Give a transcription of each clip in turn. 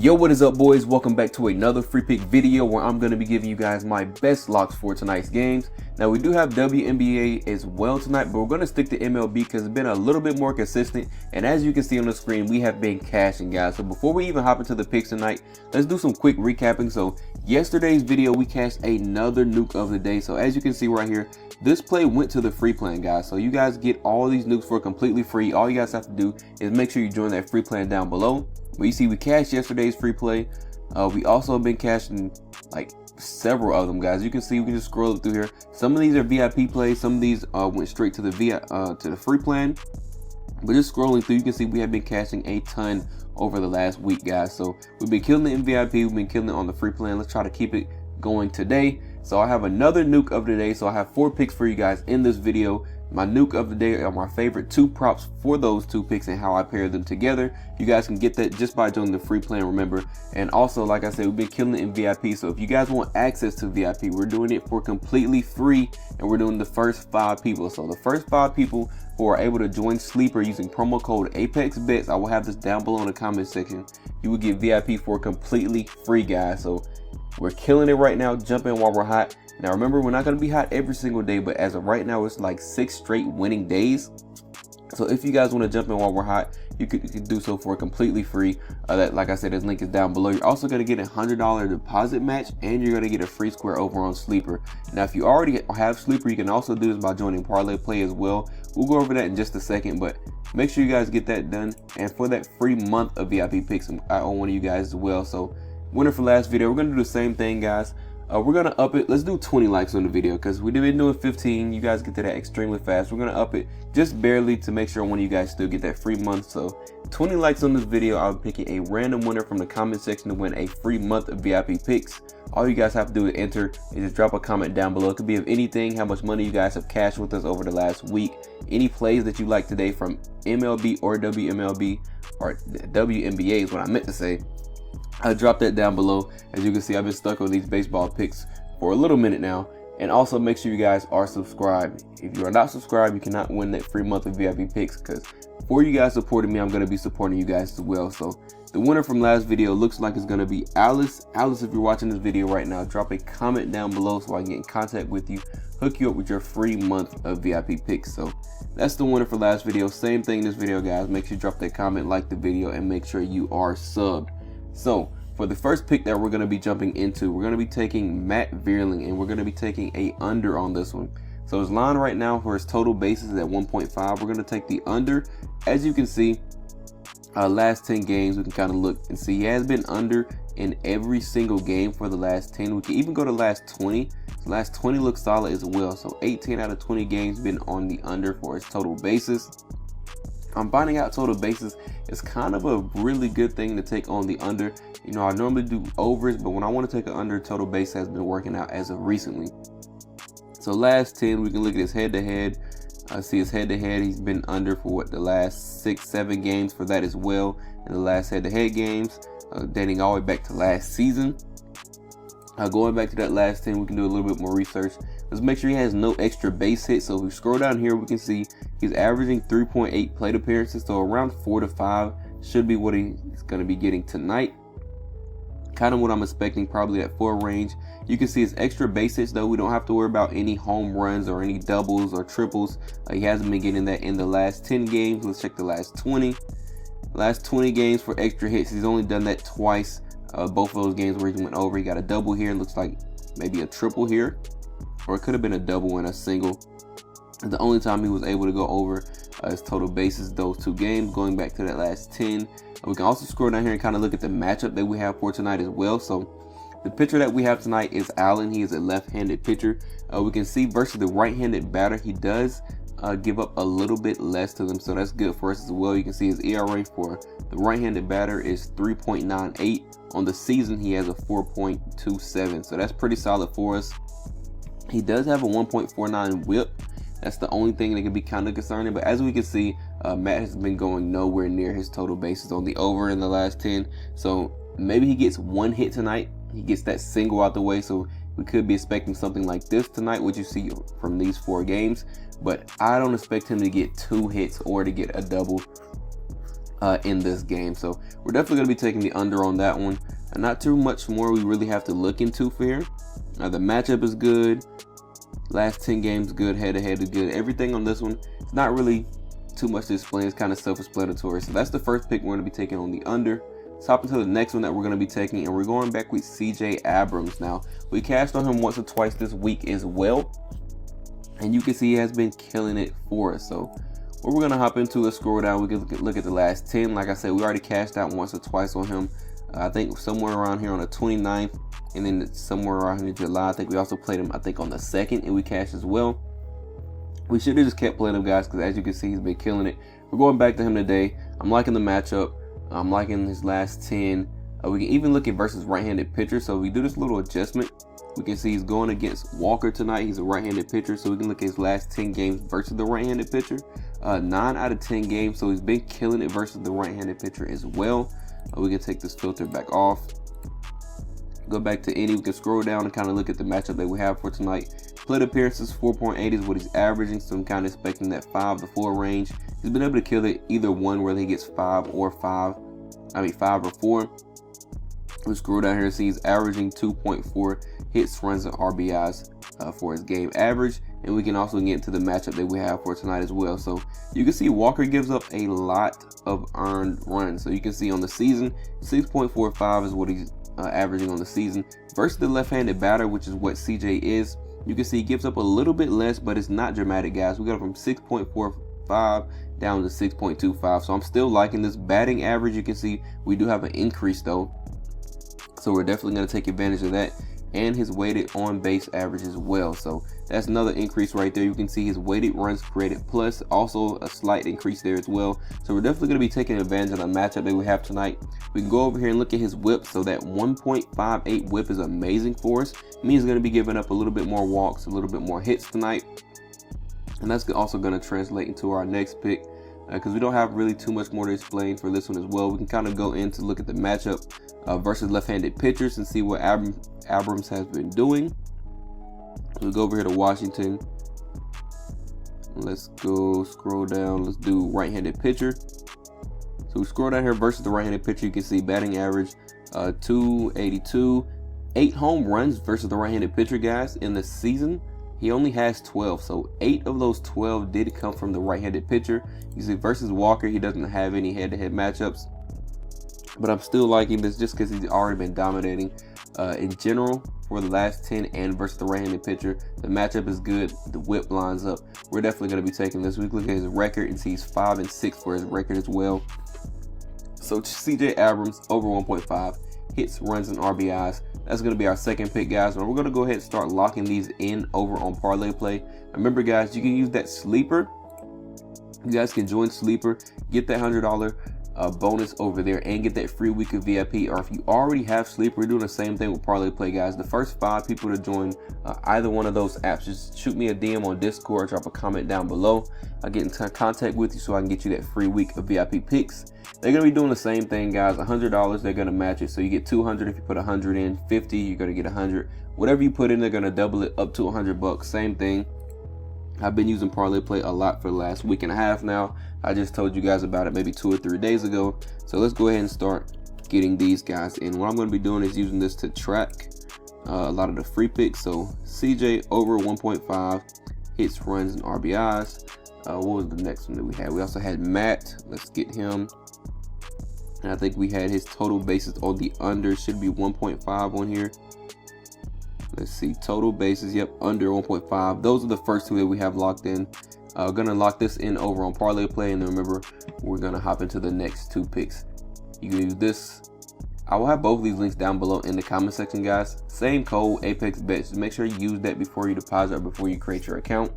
Yo, what is up, boys? Welcome back to another free pick video where I'm going to be giving you guys my best locks for tonight's games. Now, we do have WNBA as well tonight, but we're going to stick to MLB because it's been a little bit more consistent. And as you can see on the screen, we have been cashing, guys. So before we even hop into the picks tonight, let's do some quick recapping. So yesterday's video, we cashed another nuke of the day. So as you can see right here, this play went to the free plan, guys. So you guys get all these nukes for completely free. All you guys have to do is make sure you join that free plan down below. But you see, we cashed yesterday's free play. We also have been cashing like several of them, guys. You can see, we can just scroll through here. Some of these are VIP plays. Some of these went straight to the free plan. But just scrolling through, you can see we have been cashing a ton over the last week, guys. So we've been killing it in VIP. We've been killing it on the free plan. Let's try to keep it going today. So I have another nuke of the day. So I have 4 picks for you guys in this video. My nuke of the day are my favorite 2 props for those 2 picks and how I pair them together. You guys can get that just by joining the free plan, remember. And also, like I said, we've been killing it in VIP. So if you guys want access to VIP, we're doing it for completely free, and we're doing the first 5 people. So the first 5 people who are able to join Sleeper using promo code ApexBetz, I will have this down below in the comment section. You will get VIP for completely free, guys. So we're killing it right now. Jump in while we're hot. Now remember, we're not going to be hot every single day, but as of right now, it's like 6 straight winning days. So if you guys want to jump in while we're hot, you can do so for completely free. Like I said, this link is down below. You're also going to get a $100 deposit match, and you're going to get a free square over on Sleeper. Now, if you already have Sleeper, you can also do this by joining ParlayPlay as well. We'll go over that in just a second, but make sure you guys get that done. And for that free month of VIP picks, I owe one of you guys as well. So winner for last video, we're going to do the same thing, guys. We're going to up it. Let's do 20 likes on the video because we've been doing 15. You guys get to that extremely fast. We're going to up it just barely to make sure one of you guys still get that free month. So 20 likes on this video. I'll be picking a random winner from the comment section to win a free month of VIP picks. All you guys have to do is enter and just drop a comment down below. It could be of anything, how much money you guys have cashed with us over the last week, any plays that you like today from MLB or WMLB, or WNBA is what I meant to say. I'll drop that down below. As you can see, I've been stuck on these baseball picks for a little minute now. And also make sure you guys are subscribed. If you are not subscribed, you cannot win that free month of VIP picks, because for you guys supporting me, I'm going to be supporting you guys as well. So the winner from last video looks like it's going to be Alice. Alice, if you're watching this video right now, drop a comment down below so I can get in contact with you, hook you up with your free month of VIP picks. So that's the winner for last video. Same thing in this video, guys. Make sure you drop that comment, like the video, and make sure you are subbed. So for the first pick that we're going to be jumping into, we're going to be taking Matt Vierling, and we're going to be taking a under on this one. So his line right now for his total bases is at 1.5. We're going to take the under. As you can see, last 10 games, we can kind of look and see he has been under in every single game for the last 10. We can even go to last 20. The last 20 looks solid as well. So 18 out of 20 games been on the under for his total bases. I'm finding out total bases is kind of a really good thing to take on the under. You know, I normally do overs, but when I want to take an under, total base has been working out as of recently. So last 10, we can look at his head-to-head. I see his head-to-head. He's been under for what, the last 6-7 games for that as well. In the last head-to-head games, dating all the way back to last season. Going back to that last 10, we can do a little bit more research. Let's make sure he has no extra base hits. So if we scroll down here, we can see he's averaging 3.8 plate appearances. So around 4 to 5 should be what he's going to be getting tonight. Kind of what I'm expecting, probably at 4 range. You can see his extra base hits, though. We don't have to worry about any home runs or any doubles or triples. He hasn't been getting that in the last 10 games. Let's check the last 20. Last 20 games for extra hits, he's only done that twice. Both of those games where he went over, he got a double here. It looks like maybe a triple here, or it could have been a double and a single. And the only time he was able to go over his total bases those 2 games, going back to that last 10. We can also scroll down here and kind of look at the matchup that we have for tonight as well. So the pitcher that we have tonight is Allen. He is a left-handed pitcher. We can see versus the right-handed batter, he does give up a little bit less to them, so that's good for us as well. You can see his ERA for the right-handed batter is 3.98. On the season, he has a 4.27, so that's pretty solid for us. He does have a 1.49 whip. That's the only thing that can be kind of concerning, but as we can see, Matt has been going nowhere near his total bases on the over in the last 10. So maybe he gets 1 hit tonight. He gets that single out the way, so we could be expecting something like this tonight, what you see from these 4 games. But I don't expect him to get 2 hits or to get a double in this game. So we're definitely going to be taking the under on that one. And not too much more we really have to look into for here. The matchup is good. Last 10 games good. Head-to-head is good. Everything on this one, it's not really too much to explain. It's kind of self-explanatory. So that's the first pick we're going to be taking on the under. Let's hop into the next one that we're going to be taking, and we're going back with CJ Abrams. Now, we cashed on him once or twice this week as well, and you can see he has been killing it for us. So what we're going to hop into is scroll down. We can look at the last 10. Like I said, we already cashed out once or twice on him. I think somewhere around here on the 29th, and then somewhere around here in July. I think we also played him, I think, on the 2nd, and we cashed as well. We should have just kept playing him, guys, because as you can see, he's been killing it. We're going back to him today. I'm liking the matchup. I'm liking his last 10. We can even look at versus right-handed pitcher. So if we do this little adjustment, we can see he's going against Walker tonight. He's a right-handed pitcher, so we can look at his last 10 games versus the right-handed pitcher. 9 out of 10 games, so he's been killing it versus the right-handed pitcher as well. We can take this filter back off. Go back to any. We can scroll down and kind of look at the matchup that we have for tonight. Plate appearances 4.8 is what he's averaging, so I'm kind of expecting that 5 to 4 range. He's been able to kill it either one, whether he gets 5 or 4. We scroll down here and see he's averaging 2.4 hits, runs, and RBIs for his game average. And we can also get into the matchup that we have for tonight as well. So you can see Walker gives up a lot of earned runs. So you can see on the season, 6.45 is what he's averaging on the season. Versus the left-handed batter, which is what CJ is, you can see he gives up a little bit less, but it's not dramatic, guys. We got from 6.45 down to 6.25. So I'm still liking this batting average. You can see we do have an increase though. So we're definitely going to take advantage of that. And his weighted on base average as well. So that's another increase right there. You can see his weighted runs created plus, also a slight increase there as well. So we're definitely going to be taking advantage of the matchup that we have tonight. We can go over here and look at his whip. So that 1.58 whip is amazing for us. It means he's going to be giving up a little bit more walks, a little bit more hits tonight. And that's also going to translate into our next pick. Because we don't have really too much more to explain for this one as well. We can kind of go in to look at the matchup versus left-handed pitchers and see what Abrams has been doing. We'll go over here to Washington. Let's go scroll down. Let's do right-handed pitcher. So we scroll down here versus the right-handed pitcher. You can see batting average 282, 8 home runs versus the right-handed pitcher, guys, in the season. He only has 12, so 8 of those 12 did come from the right-handed pitcher. You see, versus Walker, he doesn't have any head-to-head matchups. But I'm still liking this just because he's already been dominating in general for the last 10 and versus the right-handed pitcher. The matchup is good. The whip lines up. We're definitely going to be taking this. We can look at his record and see he's 5-6 for his record as well. So CJ Abrams over 1.5 hits, runs, and RBIs. That's going to be our second pick, guys. And we're going to go ahead and start locking these in over on ParlayPlay. Remember, guys, you can use that sleeper. You guys can join sleeper, get that $100 bonus over there, and get that free week of VIP. Or if you already have sleeper, we're doing the same thing with ParlayPlay, guys. The first 5 people to join either one of those apps, just shoot me a DM on Discord, drop a comment down below. I'll get in contact with you so I can get you that free week of VIP picks. They're going to be doing the same thing, guys. $100, they're going to match it. So you get 200 if you put 100 in, 50, you're going to get 100. Whatever you put in, they're going to double it up to $100. Same thing. I've been using ParlayPlay a lot for the last week and a half now. I just told you guys about it maybe 2 or 3 days ago. So let's go ahead and start getting these guys in. What I'm going to be doing is using this to track a lot of the free picks. So CJ over 1.5 hits, runs, and RBIs. What was the next one that we had? We also had Matt. Let's get him. And I think we had his total bases on the under. Should be 1.5 on here. Let's see, total bases, yep, under 1.5. Those are the first 2 that we have locked in. Gonna lock this in over on ParlayPlay, and then remember, we're gonna hop into the next 2 picks. You can use this. I will have both of these links down below in the comment section, guys. Same code, ApexBetz. Make sure you use that before you deposit or before you create your account,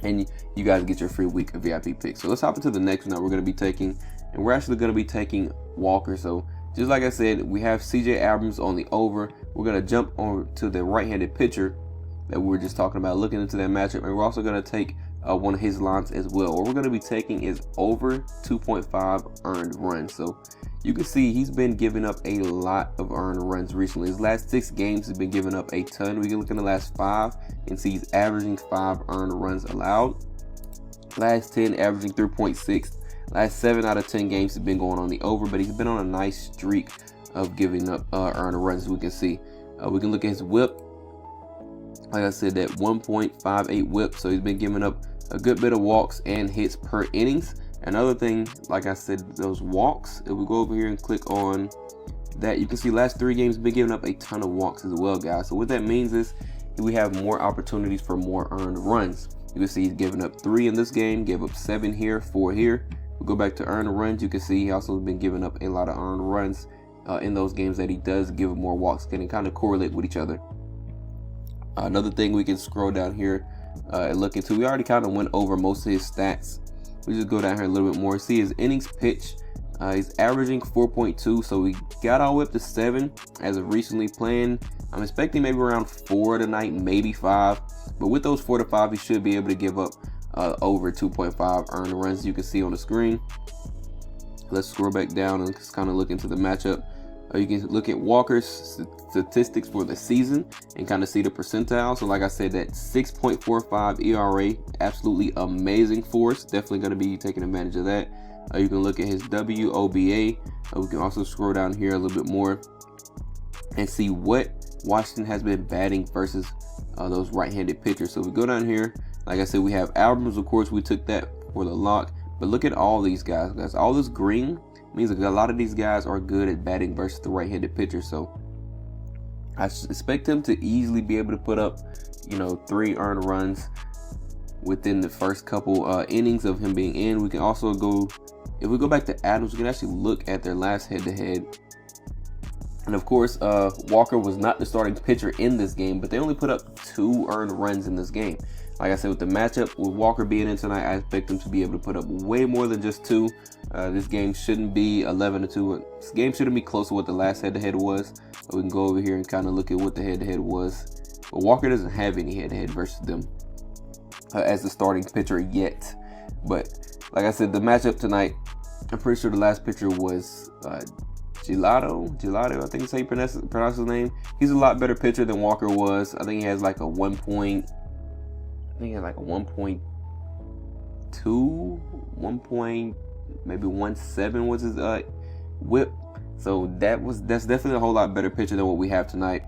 and you guys get your free week of VIP picks. So let's hop into the next one that we're gonna be taking, and we're actually gonna be taking Walker. So just like I said, we have CJ Abrams on the over. We're going to jump over to the right-handed pitcher that we were just talking about, looking into that matchup. And we're also going to take one of his lines as well. What we're going to be taking is over 2.5 earned runs. So you can see he's been giving up a lot of earned runs recently. His last 6 games has been giving up a ton. We can look in the last 5 and see he's averaging 5 earned runs allowed. Last 10 averaging 3.6. Last 7 out of 10 games has been going on the over, but he's been on a nice streak of giving up earned runs, as we can see. We can look at his whip. Like I said, that 1.58 whip, so he's been giving up a good bit of walks and hits per innings. Another thing, like I said, those walks, if we go over here and click on that, you can see last 3 games been giving up a ton of walks as well, guys. So what that means is we have more opportunities for more earned runs. You can see he's giving up 3 in this game, gave up 7 here, 4 here. We go back to earned runs, you can see he also has been giving up a lot of earned runs in those games that he does give more walks, can kind of correlate with each other. Another thing we can scroll down here and look into, we already kind of went over most of his stats. We just go down here a little bit more, see his innings pitched. He's averaging 4.2, so we got all the way up to 7 as of recently playing. I'm expecting maybe around 4 tonight, maybe 5. But with those 4 to 5, he should be able to give up over 2.5 earned runs, you can see on the screen. Let's scroll back down and just kind of look into the matchup. You can look at Walker's statistics for the season and kind of see the percentile. So like I said, that 6.45 ERA, absolutely amazing for us. Definitely going to be taking advantage of that. You can look at his WOBA. We can also scroll down here a little bit more and see what Washington has been batting versus those right-handed pitchers. So we go down here, like I said, we have Abrams, of course, we took that for the lock. But look at all these guys. All this green means that a lot of these guys are good at batting versus the right-handed pitcher. So I expect him to easily be able to put up, 3 earned runs within the first couple innings of him being in. We can also go, if we go back to Adams, we can actually look at their last head-to-head. And of course, Walker was not the starting pitcher in this game, but they only put up 2 earned runs in this game. Like I said, with the matchup, with Walker being in tonight, I expect them to be able to put up way more than just 2. This game shouldn't be 11-2. This game shouldn't be close to what the last head-to-head was. But we can go over here and kind of look at what the head-to-head was. But Walker doesn't have any head-to-head versus them as the starting pitcher yet. But like I said, the matchup tonight, I'm pretty sure the last pitcher was Gelato, I think is how you pronounce his name. He's a lot better pitcher than Walker was. I think he has like a 1.2, 1.17 was his whip. So that's definitely a whole lot better pitcher than what we have tonight.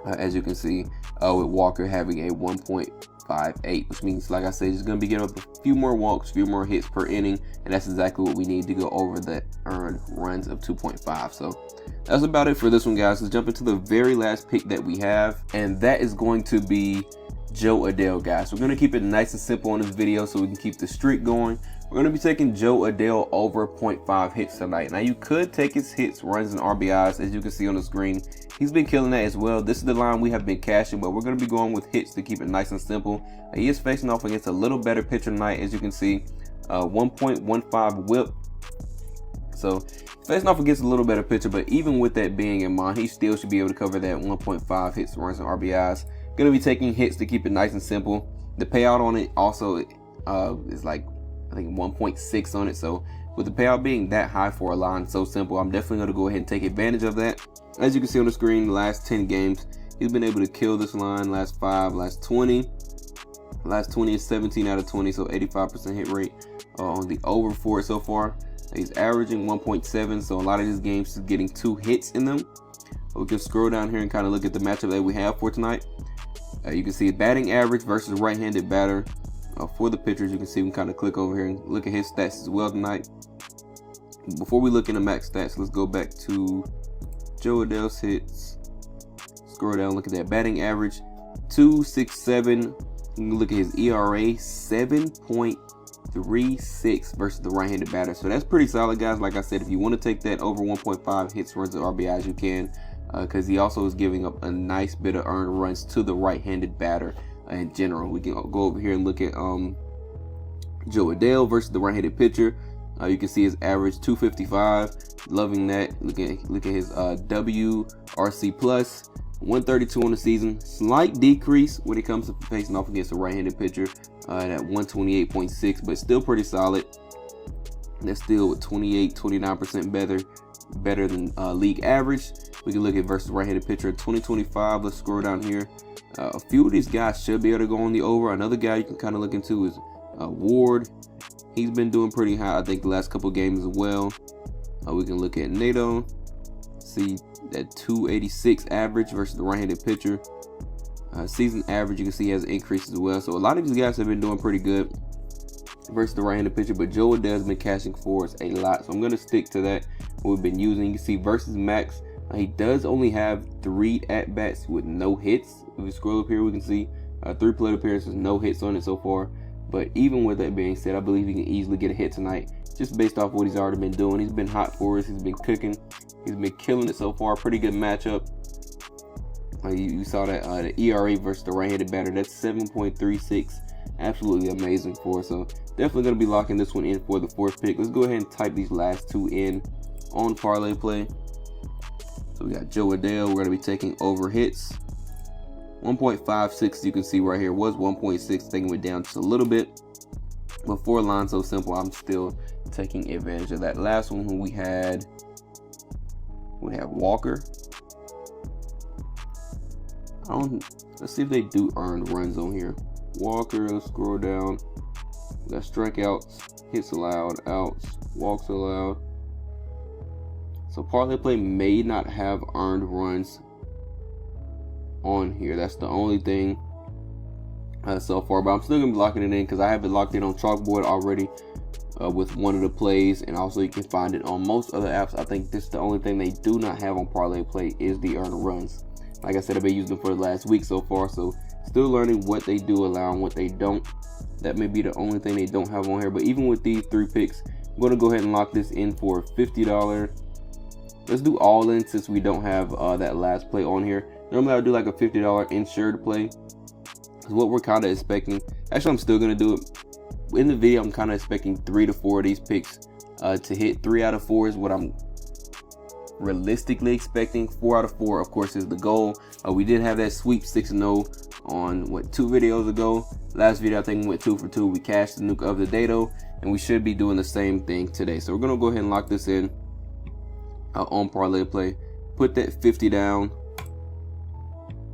As you can see, with Walker having a 1.58, which means, like I said, he's going to be getting up a few more walks, a few more hits per inning, and that's exactly what we need to go over the earned runs of 2.5. So that's about it for this one, guys. Let's jump into the very last pick that we have, and that is going to be Joe Adell, guys. We're going to keep it nice and simple on this video so we can keep the streak going. We're going to be taking Joe Adell over 0.5 hits tonight. Now, you could take his hits, runs, and RBIs, as you can see on the screen. He's been killing that as well. This is the line we have been cashing, but we're going to be going with hits to keep it nice and simple. He is facing off against a little better pitcher tonight, as you can see. 1.15 whip. So, facing off against a little better pitcher, but even with that being in mind, he still should be able to cover that 1.5 hits, runs, and RBIs. Going to be taking hits to keep it nice and simple. The payout on it also is like, I think 1.6 on it. So with the payout being that high for a line so simple, I'm definitely going to go ahead and take advantage of that. As you can see on the screen, the last 10 games, he's been able to kill this line. Last 5, last 20. Last 20 is 17 out of 20, so 85% hit rate on the over for it so far. He's averaging 1.7, so a lot of his games is getting 2 hits in them. We can scroll down here and kind of look at the matchup that we have for tonight. You can see batting average versus right-handed batter. For the pitchers, you can see we can kind of click over here and look at his stats as well tonight. Before we look into max stats, let's go back to Joe Adell's hits. Scroll down, look at that batting average, 2.67. You can look at his ERA, 7.36 versus the right-handed batter. So that's pretty solid, guys. Like I said, if you want to take that over 1.5 hits, runs, and RBIs, you can, because he also is giving up a nice bit of earned runs to the right-handed batter. In general, we can go over here and look at Joe Adell versus the right-handed pitcher. You can see his average 255. Loving that. Look at his WRC plus 132 on the season. Slight decrease when it comes to facing off against a right-handed pitcher at 128.6, but still pretty solid. That's still 29% better than league average. We can look at versus right-handed pitcher in 2025. Let's scroll down here. A few of these guys should be able to go on the over. Another guy you can kind of look into is Ward, he's been doing pretty high, I think, the last couple games as well. We can look at NATO, see that 286 average versus the right-handed pitcher. Season average, you can see, has increased as well. So a lot of these guys have been doing pretty good versus the right-handed pitcher, but Joe Adell has been cashing for us a lot. So I'm going to stick to that, what we've been using. You can see versus Max, he does only have 3 at-bats with no hits. If we scroll up here, we can see 3 plate appearances, no hits on it so far. But even with that being said, I believe he can easily get a hit tonight, just based off what he's already been doing. He's been hot for us. He's been cooking. He's been killing it so far. Pretty good matchup. You saw that the ERA versus the right-handed batter, that's 7.36. Absolutely amazing for us. So definitely going to be locking this one in for the 4th pick. Let's go ahead and type these last 2 in on ParlayPlay. So we got Joe Adell. We're going to be taking over hits. 1.56, you can see right here, was 1.6. I think it went down just a little bit. But 4 lines so simple, I'm still taking advantage of that. Last one we have Walker. Let's see if they do earned runs on here. Walker, let's scroll down. We got strikeouts, hits allowed, outs, walks allowed. So ParlayPlay may not have earned runs on here. That's the only thing so far, but I'm still gonna be locking it in because I have it locked in on Chalkboard already with one of the plays, and also you can find it on most other apps. I think this is the only thing they do not have on ParlayPlay is the earned runs. Like I said, I've been using them for the last week so far, so still learning what they do allow and what they don't. That may be the only thing they don't have on here, but even with these 3 picks, I'm going to go ahead and lock this in for $50. Let's do all in since we don't have that last play on here. Normally I would do like a $50 insured play. Is what we're kind of expecting. Actually, I'm still going to do it. In the video, I'm kind of expecting 3 to 4 of these picks to hit. 3 out of 4 is what I'm realistically expecting. 4 out of 4, of course, is the goal. We did have that sweep 6-0 on 2 videos ago. Last video, I think we went 2 for 2. We cashed the nuke of the day though, and we should be doing the same thing today. So we're gonna go ahead and lock this in on ParlayPlay. Put that 50 down,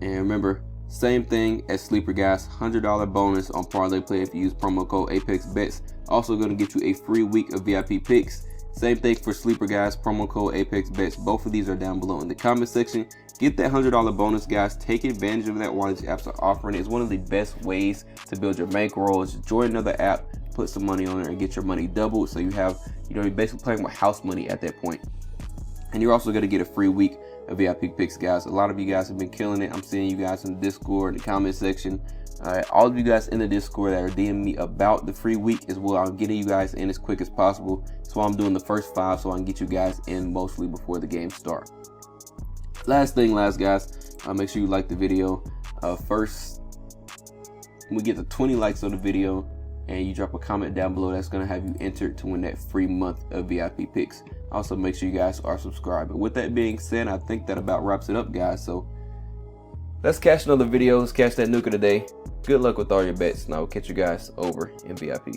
and remember, same thing as sleeper, guys. $100 bonus on ParlayPlay if you use promo code ApexBetz. Also going to get you a free week of VIP picks. Same thing for sleeper, guys. Promo code ApexBetz. Both of these are down below in the comment section. Get that $100 bonus, guys. Take advantage of that while these apps are offering it. It's one of the best ways to build your bankroll. Is join another app, put some money on it, and get your money doubled. So you have, you're basically playing with house money at that point. And you're also going to get a free week of VIP picks, guys. A lot of you guys have been killing it. I'm seeing you guys in the Discord, in the comment section. All of you guys in the Discord that are DMing me about the free week as well, I'm getting you guys in as quick as possible. That's why I'm doing the first 5 so I can get you guys in mostly before the game start. Last thing, guys, make sure you like the video. First, when we get to 20 likes on the video and you drop a comment down below, that's going to have you entered to win that free month of VIP picks. Also, make sure you guys are subscribed. But with that being said, I think that about wraps it up, guys. So let's cash another video. Let's cash that nuke of the day. Good luck with all your bets, and I will catch you guys over in VIP.